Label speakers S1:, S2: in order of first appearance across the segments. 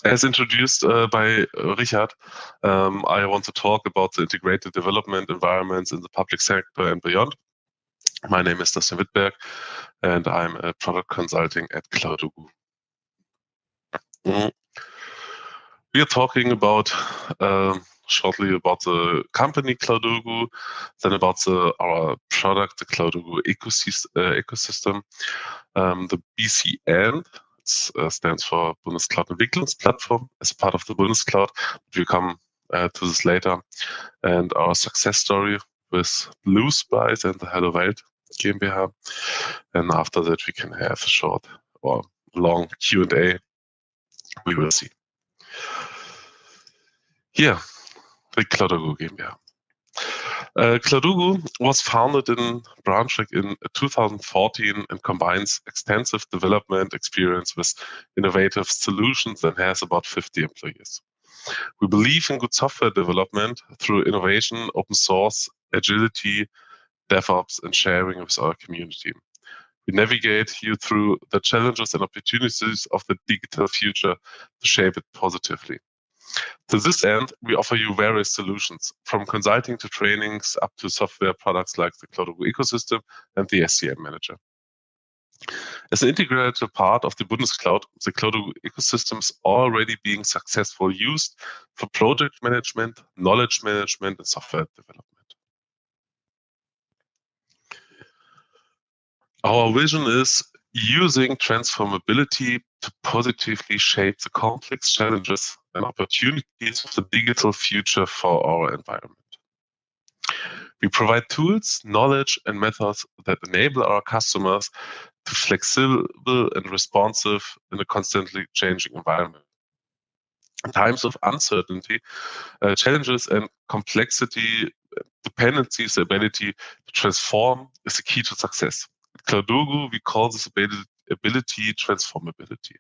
S1: As introduced by Richard, I want to talk about the integrated development environments in the public sector and beyond. My name is Dustin Wittberg, and I'm a product consulting at Cloudogu. We are talking about shortly about the company Cloudogu, then about our product, the Cloudogu ecosystem. The BCN stands for Bundescloud Entwicklungsplattform as a part of the Bundescloud. We'll come to this later. And our success story with BlueSpice and the Hallo Welt GmbH. And after that, we can have a short or long Q&A. We will see. Here, the Cloudogu GmbH. Cloudogu was founded in Braunschweig in 2014 and combines extensive development experience with innovative solutions and has about 50 employees. We believe in good software development through innovation, open source, agility, DevOps, and sharing with our community. We navigate you through the challenges and opportunities of the digital future to shape it positively. To this end, we offer you various solutions, from consulting to trainings up to software products like the Cloudogu ecosystem and the SCM manager. As an integrated part of the Bundescloud, the Cloudogu ecosystem is already being successfully used for project management, knowledge management, and software development. Our vision is using transformability to positively shape the complex challenges and opportunities of the digital future for our environment. We provide tools, knowledge, and methods that enable our customers to be flexible and responsive in a constantly changing environment. In times of uncertainty, challenges and complexity, dependencies, the ability to transform is the key to success. At Cloudogu, we call this ability transformability.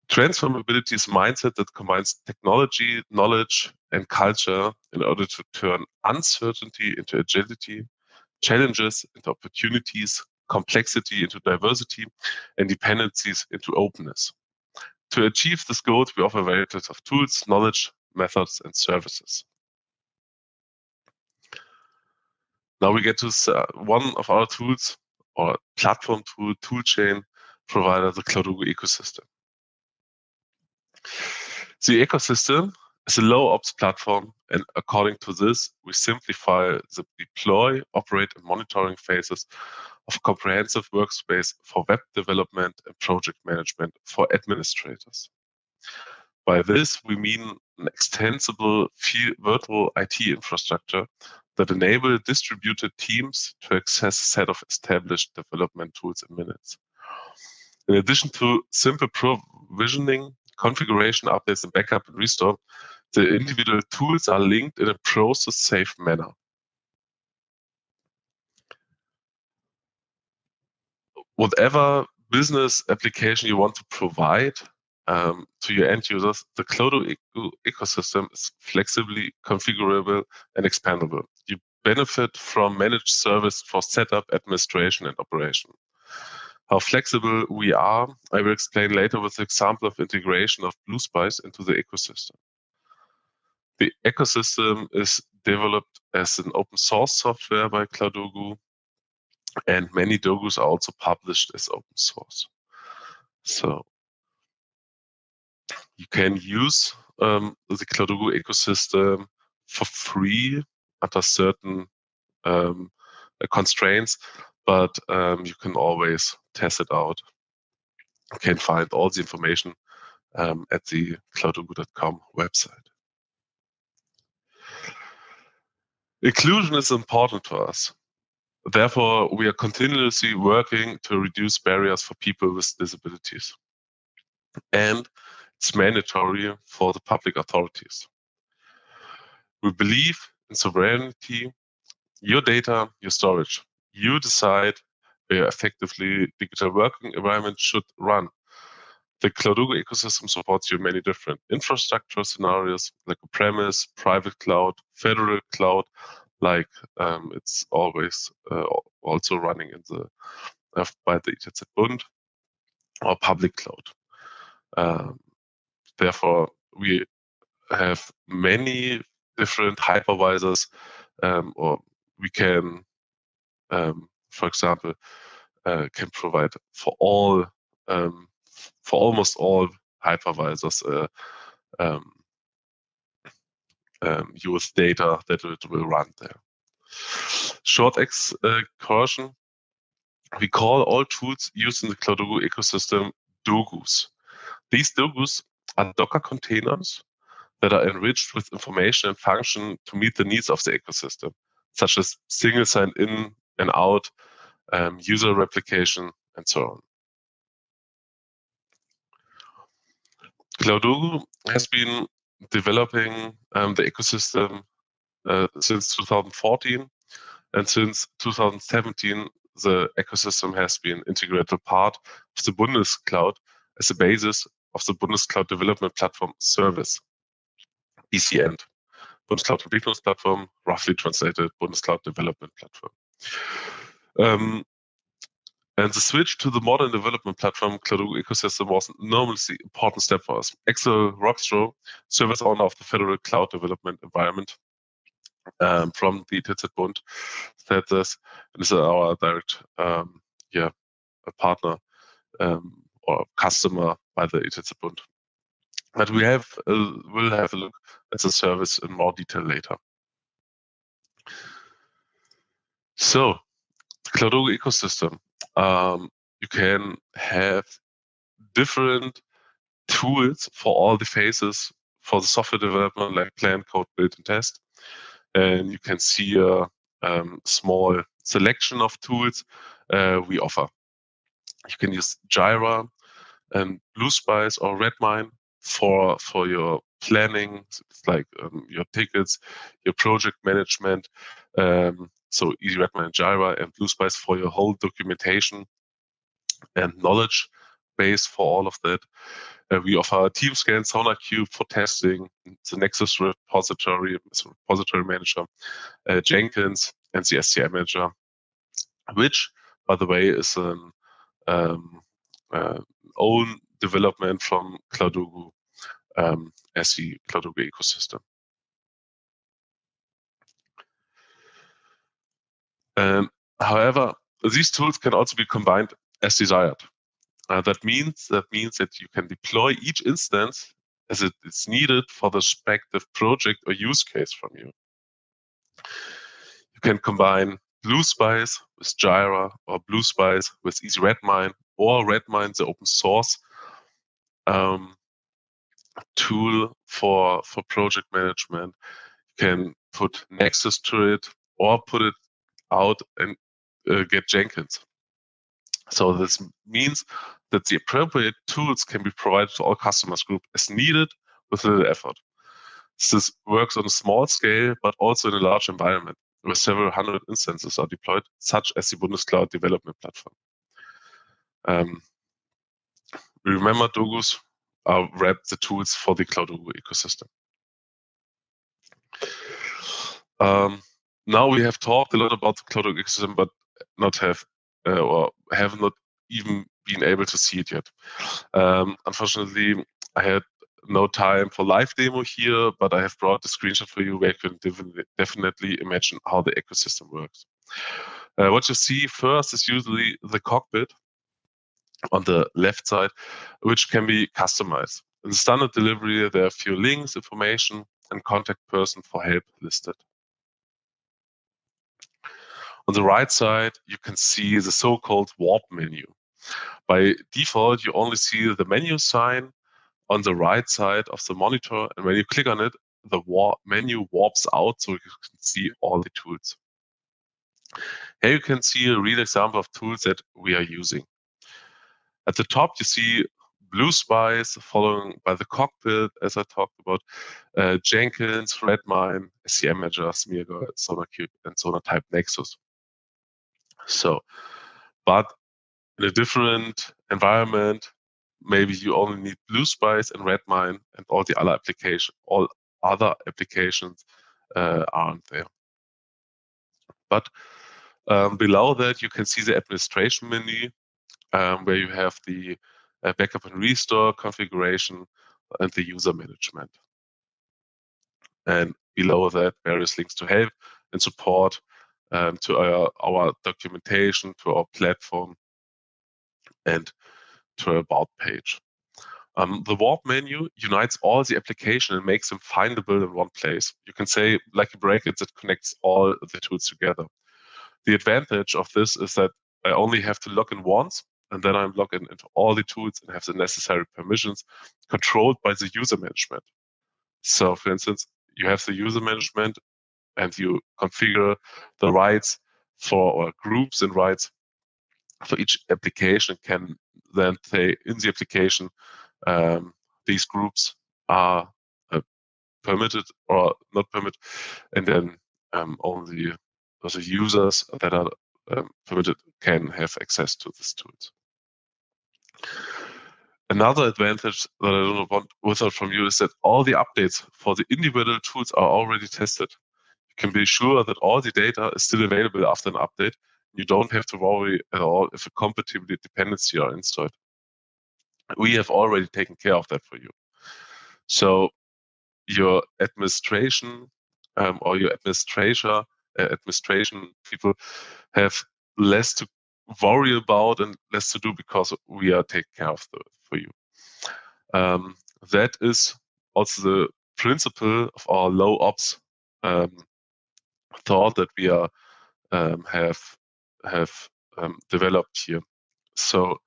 S1: Transformability is a mindset that combines technology, knowledge, and culture in order to turn uncertainty into agility, challenges into opportunities, complexity into diversity, and dependencies into openness. To achieve this goal, we offer varieties of tools, knowledge, methods, and services. Now we get to one of our tools, or platform tool chain provider, the Cloudogu ecosystem. The ecosystem is a low ops platform, and according to this, we simplify the deploy, operate, and monitoring phases of comprehensive workspace for web development and project management for administrators. By this, we mean an extensible virtual IT infrastructure that enable distributed teams to access a set of established development tools in minutes. In addition to simple provisioning, configuration, updates, and backup and restore, the individual tools are linked in a process-safe manner. Whatever business application you want to provide to your end users, the Cloudogu ecosystem is flexibly configurable and expandable. You benefit from managed service for setup, administration, and operation. How flexible we are, I will explain later with the example of integration of BlueSpice into the ecosystem. The ecosystem is developed as an open source software by Cloudogu, and many Dogus are also published as open source. So you can use the Cloudogu ecosystem for free under certain constraints, but you can always test it out. You can find all the information at the cloudogu.com website. Inclusion is important to us. Therefore, we are continuously working to reduce barriers for people with disabilities. And it's mandatory for the public authorities. We believe in sovereignty, your data, your storage. You decide where effectively digital working environment should run. The Cloudogu ecosystem supports you in many different infrastructure scenarios, like a premise, private cloud, federal cloud, like it's always also running in the by the ITZ Bund, or public cloud. therefore, we have many different hypervisors, or we can, for example, can provide for almost all hypervisors use data that it will run there. Short excursion. We call all tools used in the Cloudogo ecosystem dogus. These dogus are Docker containers that are enriched with information and function to meet the needs of the ecosystem, such as single sign-in and out, user replication, and so on. Cloudogo has been developing the ecosystem since 2014, and since 2017, the ecosystem has been integrated part of the Bundescloud as the basis of the Bundescloud Development Platform Service, BCN. Bundescloud Entwicklungsplattform, roughly translated Bundescloud Development Platform. And the switch to the modern development platform Cloudogo ecosystem was an enormously important step for us. Axel Rockstroh, service owner of the Federal Cloud Development Environment from the ITZ Bund, said this, and is our direct a partner or customer by the ITZ Bund. But we will have a look at the service in more detail later. So, the Cloudogo ecosystem, you can have different tools for all the phases for the software development, like plan, code, build, and test. And you can see a small selection of tools we offer. You can use Jira and BlueSpice or Redmine for your planning, like your tickets, your project management. So Easy Redmine and Jira and BlueSpice for your whole documentation and knowledge base for all of that. We offer TeamScan, SonarQube for testing, the Nexus repository manager, Jenkins, and the SCM manager, which, by the way, is an own development from Cloudogo as the Cloudogo ecosystem. However, these tools can also be combined as desired. That means that you can deploy each instance as it is needed for the respective project or use case from you. You can combine BlueSpice with Jira or BlueSpice with Easy Redmine or Redmine, the open source tool for project management. You can put Nexus to it or put it out and get Jenkins. So this means that the appropriate tools can be provided to all customers group as needed with little effort. This works on a small scale, but also in a large environment where several hundred instances are deployed, such as the Bundescloud Development Platform. Remember, dogus are wrapped the tools for the Cloudogo ecosystem. Now we have talked a lot about the Cloudogo ecosystem, but have not even been able to see it yet. Unfortunately, I had no time for live demo here, but I have brought a screenshot for you where you can definitely imagine how the ecosystem works. What you see first is usually the cockpit on the left side, which can be customized. In the standard delivery, there are a few links, information, and contact person for help listed. On the right side, you can see the so-called warp menu. By default, you only see the menu sign on the right side of the monitor, and when you click on it, the menu warps out so you can see all the tools. Here you can see a real example of tools that we are using. At the top, you see BlueSpice, followed by the cockpit, as I talked about, Jenkins, Redmine, SCM Manager, Smeargle, SonarQube, and SonarType Nexus. So, but in a different environment, maybe you only need BlueSpice and Redmine, and all other applications aren't there. But below that, you can see the administration menu, where you have the backup and restore configuration, and the user management. And below that, various links to help and support, to our documentation, to our platform, and to our about page. The warp menu unites all the application and makes them findable in one place. You can say like a bracket that connects all the tools together. The advantage of this is that I only have to log in once, and then I'm logged in into all the tools and have the necessary permissions controlled by the user management. So for instance, you have the user management and you configure the rights for, or groups and rights for each application, can then say in the application, these groups are permitted or not permitted, and then only the users that are permitted can have access to these tools. Another advantage that I don't want without from you is that all the updates for the individual tools are already tested. You can be sure that all the data is still available after an update. You don't have to worry at all if a compatibility dependency are installed. We have already taken care of that for you. So your administration or your administration people have less to worry about and less to do because we are taking care of it for you. That is also the principle of our low ops thought that we are have developed here. So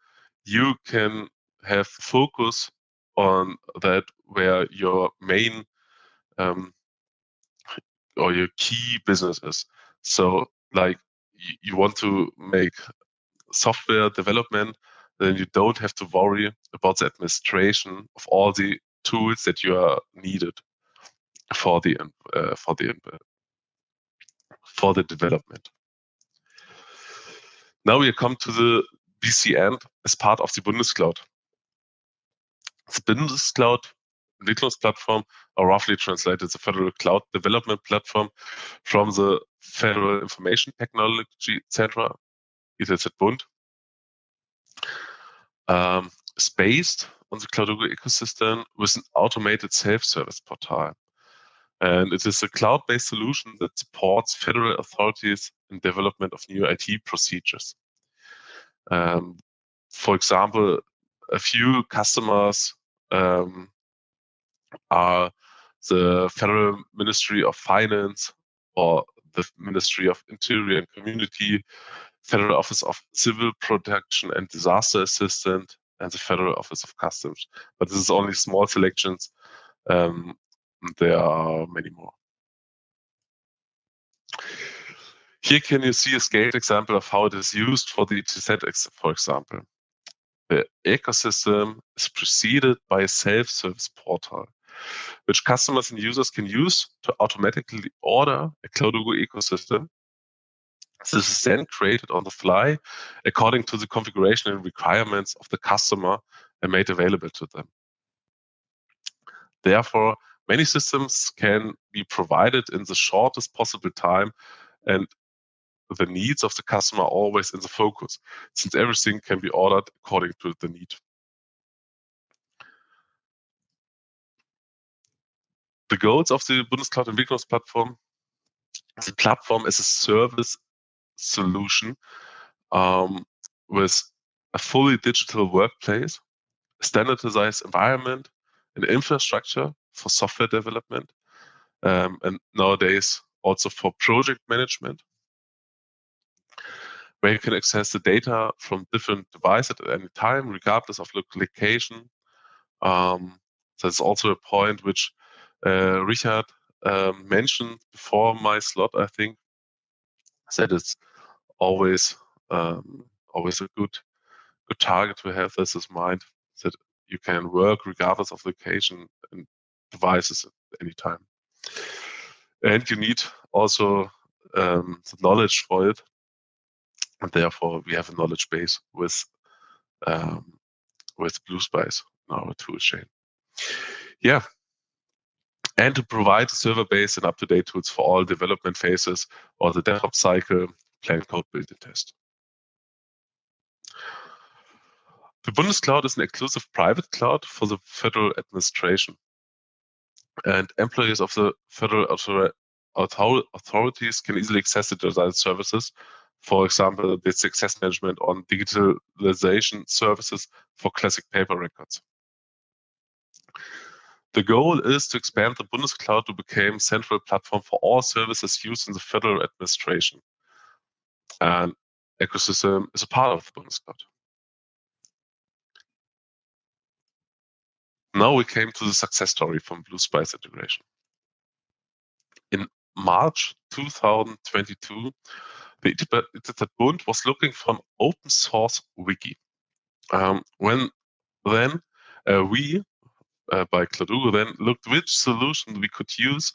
S1: you can have focus on that where your main or your key business is. So like you want to make software development, then you don't have to worry about the administration of all the tools that you are needed for the development. Now we come to the BC end as part of the Bundescloud. The Bundescloud Entwicklungsplattform, or roughly translated the Federal Cloud Development Platform from the Federal Information Technology Center, ITZ Bund, is based on the Cloudogo ecosystem with an automated self-service portal. And it is a cloud-based solution that supports federal authorities in development of new IT procedures. For example, a few customers are the Federal Ministry of Finance or the Ministry of Interior and Community, Federal Office of Civil Protection and Disaster Assistance, and the Federal Office of Customs. But this is only small selections. There are many more. Here can you see a scaled example of how it is used for the ETZ, for example. The ecosystem is preceded by a self-service portal, which customers and users can use to automatically order a Cloudogo ecosystem. This is then created on the fly according to the configuration and requirements of the customer and made available to them. Therefore, many systems can be provided in the shortest possible time, and the needs of the customer are always in the focus, since everything can be ordered according to the need. The goals of the Bundescloud Entwicklungsplattform: the platform is a service solution with a fully digital workplace, a standardized environment, an infrastructure for software development, and nowadays also for project management, where you can access the data from different devices at any time, regardless of location. That's also a point which Richard mentioned before my slot, I think, that it's always a good target to have this in mind, that you can work regardless of location and devices at any time. And you need also the knowledge for it, and therefore we have a knowledge base with BlueSpice in our tool chain. Yeah. And to provide server-based and up-to-date tools for all development phases or the DevOps cycle, plan, code, build, and test. The Bundescloud is an exclusive private cloud for the federal administration. And employees of the federal authorities can easily access the desired services. For example, the success management on digitalization services for classic paper records. The goal is to expand the Bundescloud to become a central platform for all services used in the federal administration. And ecosystem is a part of the Bundescloud. Now we came to the success story from BlueSpice integration. In March 2022, the Bund was looking for an open source wiki. We by Cloudugo then looked which solution we could use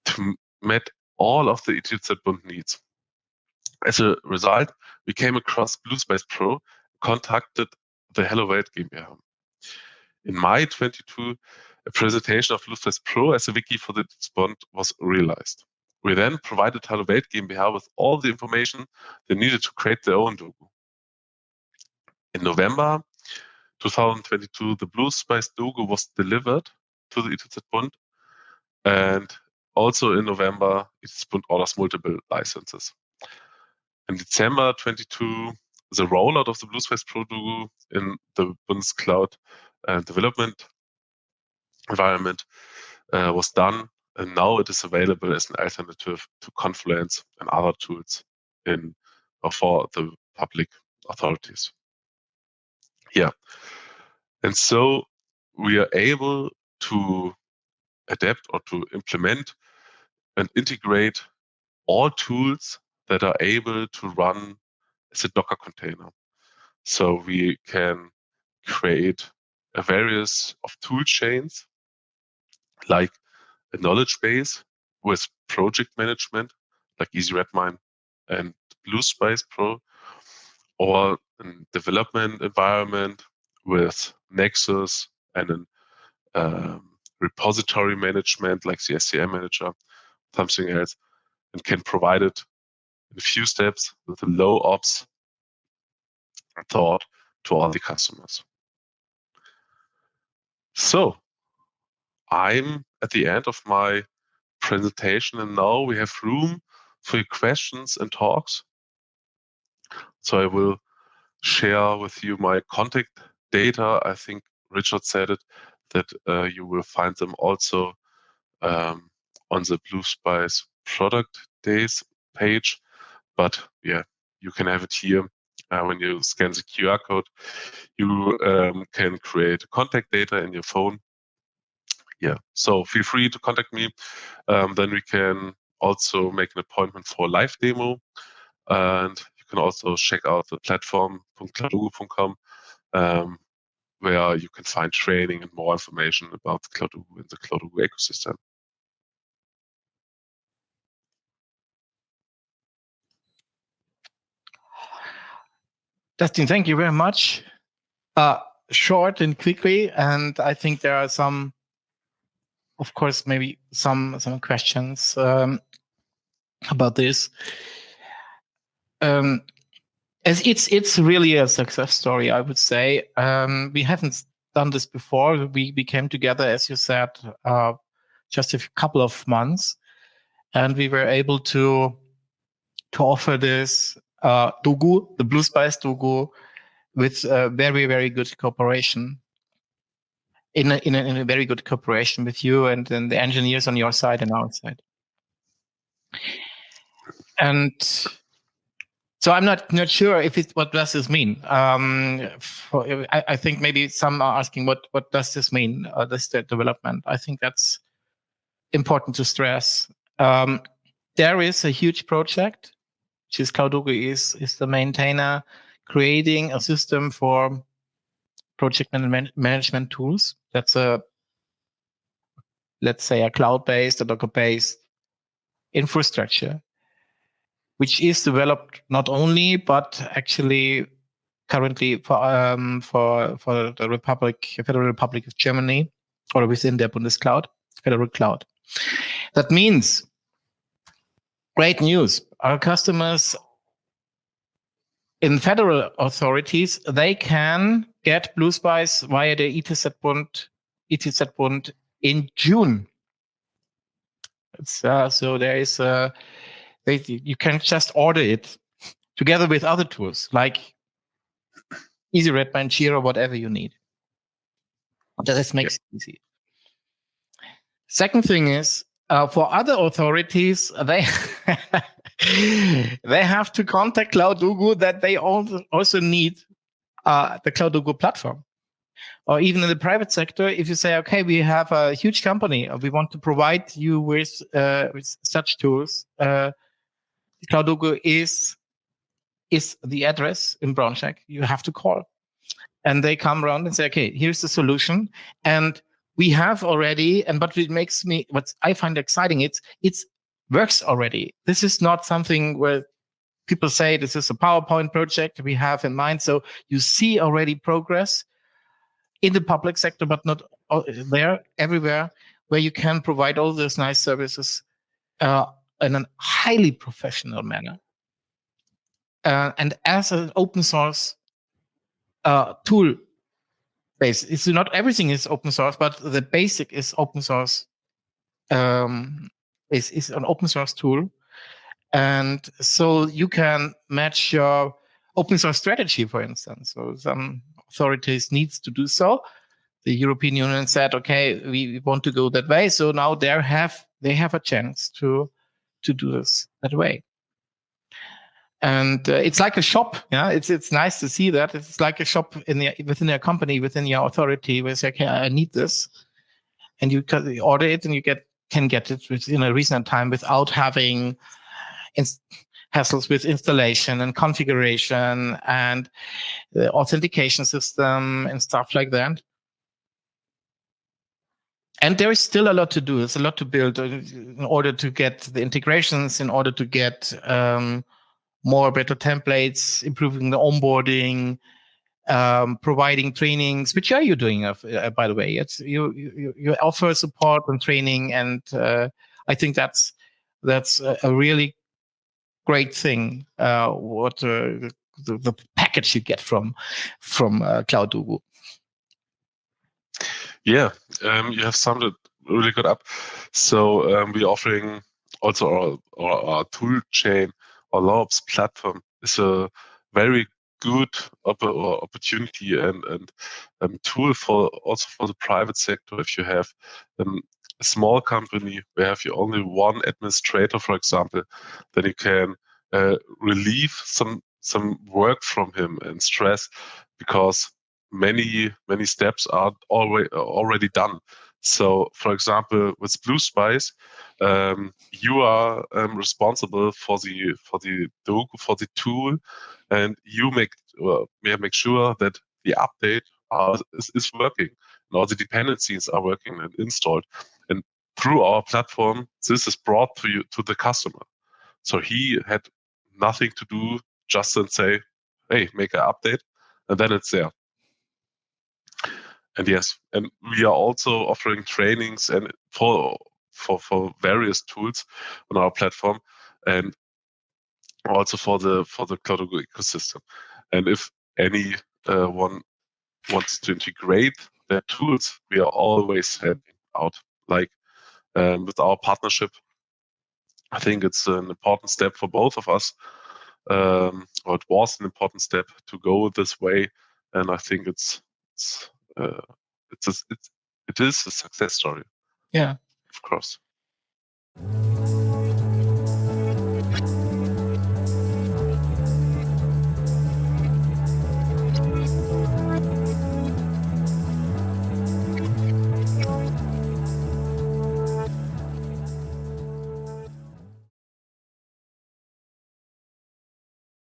S1: to meet all of the Bund needs. As a result, we came across BlueSpice Pro, contacted the Hallo Welt GmbH. In May 22, a presentation of BlueSpice Pro as a wiki for the Bund was realized. We then provided Hallo Welt GmbH with all the information they needed to create their own logo. In November 2022, the BlueSpice logo was delivered to the Bund, and also in November, Bund orders multiple licenses. In December 22, the rollout of the BlueSpice Pro logo in the Bundescloud development environment was done, and now it is available as an alternative to Confluence and other tools for the public authorities. Yeah, and so we are able to adapt or to implement and integrate all tools that are able to run as a Docker container. So we can create a various of tool chains, like a knowledge base with project management, like EasyRedMine and BlueSpice Pro, or a development environment with Nexus and a repository management like the SCM manager, something else, and can provide it in a few steps with a low ops thought to all the customers. So I'm at the end of my presentation, and now we have room for your questions and talks. So I will share with you my contact data. I think Richard said it, that you will find them also on the BlueSpice Product Days page. But yeah, you can have it here. When you scan the QR code, you can create contact data in your phone. Yeah, so feel free to contact me. Then we can also make an appointment for a live demo. And you can also check out the platform.cloudugo.com, where you can find training and more information about Cloudugo and the Cloudugo ecosystem.
S2: Dustin, thank you very much. Short and quickly, and I think there are some, of course, maybe some questions about this. As it's really a success story, I would say. We haven't done this before. We came together, as you said, just a couple of months, and we were able to offer this Dogo, the BlueSpice Dogo, with very, very good cooperation. In a very good cooperation with you and the engineers on your side and our side. And so I'm not sure if what does this mean. I think maybe some are asking what does this mean? This development. I think that's important to stress. There is a huge project, which is Cloudugo is the maintainer, creating a system for project management tools. That's let's say a cloud-based or Docker-based infrastructure, which is developed not only, but actually currently for the Federal Republic of Germany, or within the Bundescloud, Federal Cloud. That means great news. Our customers in federal authorities, they can get BlueSpice via the ETZ-Bund in June. So there is you can just order it together with other tools like EasyRedMine, Jira, whatever you need. This makes it easy. Second thing is, for other authorities, they they have to contact CloudUgo that they also need the CloudUgo platform. Or even in the private sector, if you say, okay, we have a huge company, we want to provide you with such tools, CloudUgo is the address in Braunschweig you have to call. And they come around and say, okay, here's the solution. And we have already, and what I find exciting, it works already. This is not something where people say this is a PowerPoint project we have in mind. So you see already progress in the public sector, but not there, everywhere, where you can provide all those nice services in a highly professional manner. And as an open source tool base, it's not everything is open source, but the basic is open source. Is an open source tool, and so you can match your open source strategy, for instance. So some authorities needs to do so. The European Union said, okay, we want to go that way. So now they have a chance to do this that way. And it's like a shop. Yeah, it's nice to see that. It's like a shop within a company, within your authority, where you say, okay, I need this, and you can order it, and you can get it within a reasonable time without having hassles with installation and configuration and the authentication system and stuff like that. And there is still a lot to do. There's a lot to build in order to get the integrations, in order to get better templates, improving the onboarding, providing trainings. Which are you doing, by the way? It's you offer support and training, and I think that's a really great thing. What the package you get from CloudUgo.
S1: Yeah, you have summed it really good up. So we're offering also our tool chain, our LOPS platform is a very good opportunity and tool for the private sector. If you have a small company where have you only one administrator, for example, then you can relieve some work from him and stress, because many steps are already done. So, for example, with BlueSpice, you are responsible for the tool, and you make sure that the update is working, and all the dependencies are working and installed. And through our platform, this is brought to the customer. So he had nothing to do, just then say, "Hey, make an update," and then it's there. And yes, and we are also offering trainings and for various tools on our platform, and also for the CloudUgo ecosystem. And if any one wants to integrate their tools, we are always helping out. Like with our partnership, I think it's an important step for both of us, or it was an important step to go this way. And I think it is a success story.
S2: Yeah,
S1: of course.